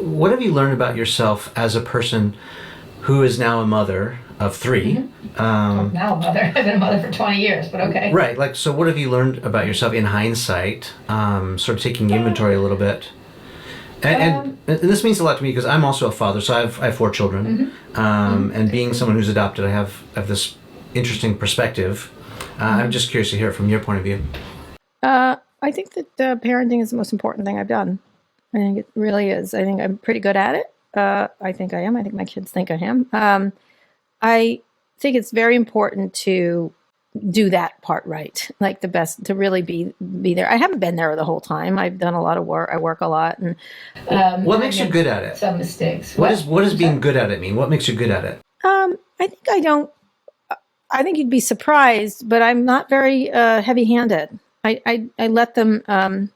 what have you learned about yourself as a person who is now a mother of 3? I'm now a mother. I've been a mother for 20 years, but okay. Right. Like, so what have you learned about yourself in hindsight, sort of taking inventory a little bit? And this means a lot to me because I'm also a father, so I have 4 children. And being someone who's adopted, I have this interesting perspective. I'm just curious to hear it from your point of view. I think that parenting is the most important thing I've done. I think it really is. I think I'm pretty good at it. I think I am. I think my kids think I am. I think it's very important to do that part right, like the best, to really be there. I haven't been there the whole time. I've done a lot of work. I work a lot. And what makes you good at it? Some mistakes. What does being good at it mean? What makes you good at it? I think you'd be surprised, but I'm not very heavy-handed. I let them, I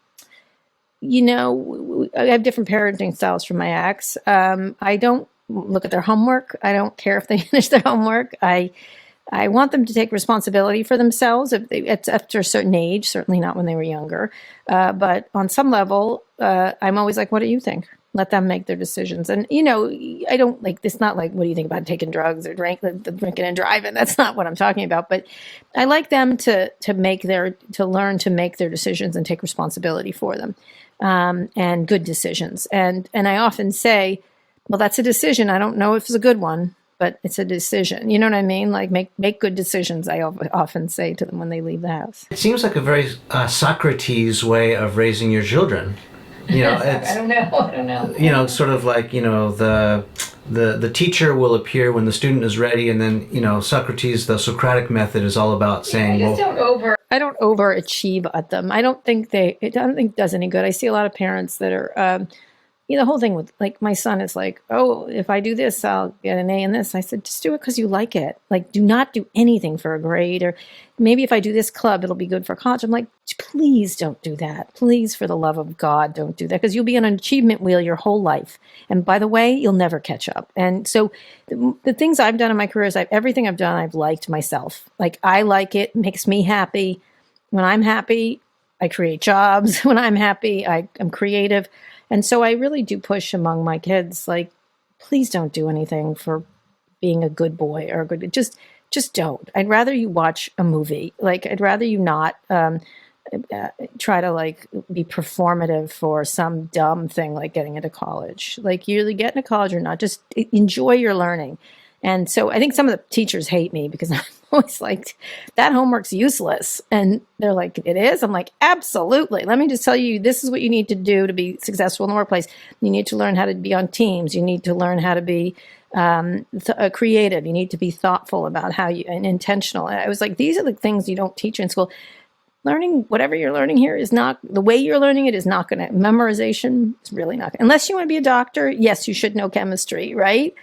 have different parenting styles from my ex. I don't look at their homework. I don't care if they finish their homework. I want them to take responsibility for themselves it's after a certain age, certainly not when they were younger. But on some level, I'm always like, what do you think? Let them make their decisions. And, I don't like, it's not like, what do you think about taking drugs or drinking and driving? That's not what I'm talking about. But I like them to learn to make their decisions and take responsibility for them, and good decisions. And I often say, well, that's a decision. I don't know if it's a good one, but it's a decision. You know what I mean? Like make good decisions, I often say to them when they leave the house. It seems like a very Socrates way of raising your children. I don't know. Sort of like, the teacher will appear when the student is ready, and then, Socrates, the Socratic method is all about saying, I don't overachieve at them. I don't think it does any good. I see a lot of parents that are, the whole thing with, like, my son is like, oh, if I do this, I'll get an A in this. I said, just do it because you like it. Like, do not do anything for a grade, or maybe if I do this club, it'll be good for college. I'm like, please don't do that. Please, for the love of God, don't do that, because you'll be on an achievement wheel your whole life. And by the way, you'll never catch up. And so the things I've done in my career is everything I've done, I've liked myself. Like, I like it, makes me happy. When I'm happy, I create jobs. When I'm happy, I'm creative. And so I really do push among my kids, like, please don't do anything for being a good boy or a good, just don't. I'd rather you watch a movie. Like, I'd rather you not try to, like, be performative for some dumb thing like getting into college. Like, you either get into college or not. Just enjoy your learning. And so I think some of the teachers hate me because I'm always like, that homework's useless. And they're like, it is? I'm like, absolutely. Let me just tell you, this is what you need to do to be successful in the workplace. You need to learn how to be on teams. You need to learn how to be creative. You need to be thoughtful about and intentional. And I was like, these are the things you don't teach in school. Learning, whatever you're learning here, is not, the way you're learning it is not going to, memorization is really not, unless you want to be a doctor, yes, you should know chemistry, right?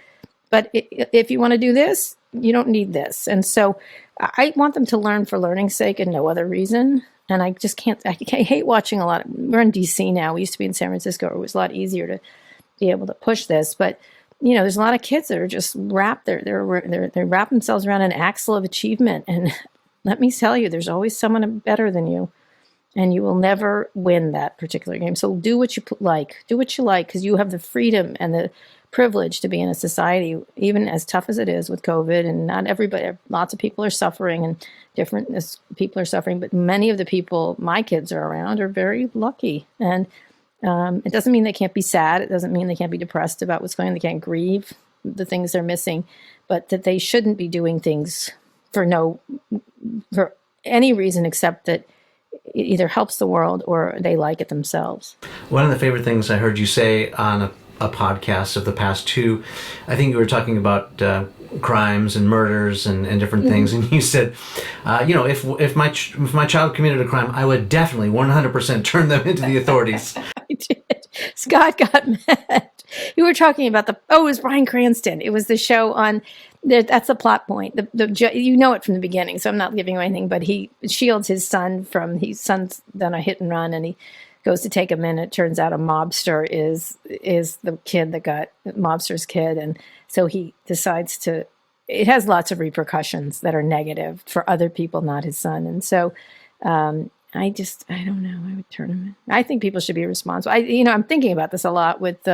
But if you want to do this, you don't need this. And so I want them to learn for learning's sake and no other reason. And I just can't, I hate watching a lot. We're in DC now. We used to be in San Francisco. It was a lot easier to be able to push this. But, there's a lot of kids that are just wrapped, they wrap themselves around an axle of achievement. And let me tell you, there's always someone better than you. And you will never win that particular game. So do what you like. Do what you like, because you have the freedom and the privilege to be in a society, even as tough as it is with COVID, and not everybody, lots of people are suffering, and different people are suffering, but many of the people my kids are around are very lucky. And it doesn't mean they can't be sad. It doesn't mean they can't be depressed about what's going on. They can't grieve the things they're missing, but that they shouldn't be doing things for any reason except that it either helps the world or they like it themselves. One of the favorite things I heard you say on a podcast of the past 2, I think you were talking about crimes and murders and different things, and you said, if my child committed a crime, I would definitely 100% turn them into the authorities. I did. Scott got mad. You were talking about it was Bryan Cranston. It was the show on. That's the plot point. You know it from the beginning, so I'm not giving you anything. But he shields his son from his son's done a hit and run, and he goes to take him in. It turns out a mobster is the kid that got mobster's kid, and so he decides to. It has lots of repercussions that are negative for other people, not his son, and so I don't know. I would turn him in. I think people should be responsible. I'm thinking about this a lot with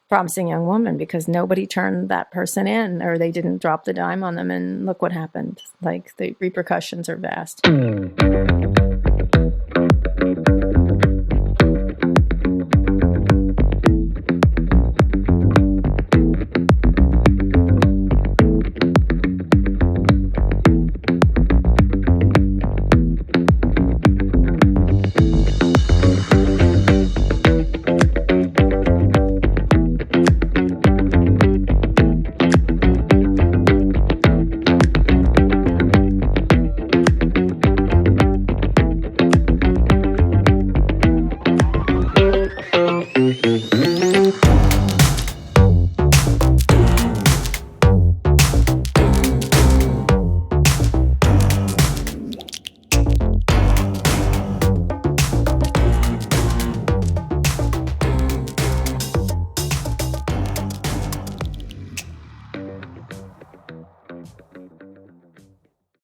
promising young woman because nobody turned that person in, or they didn't drop the dime on them, and look what happened. Like, the repercussions are vast.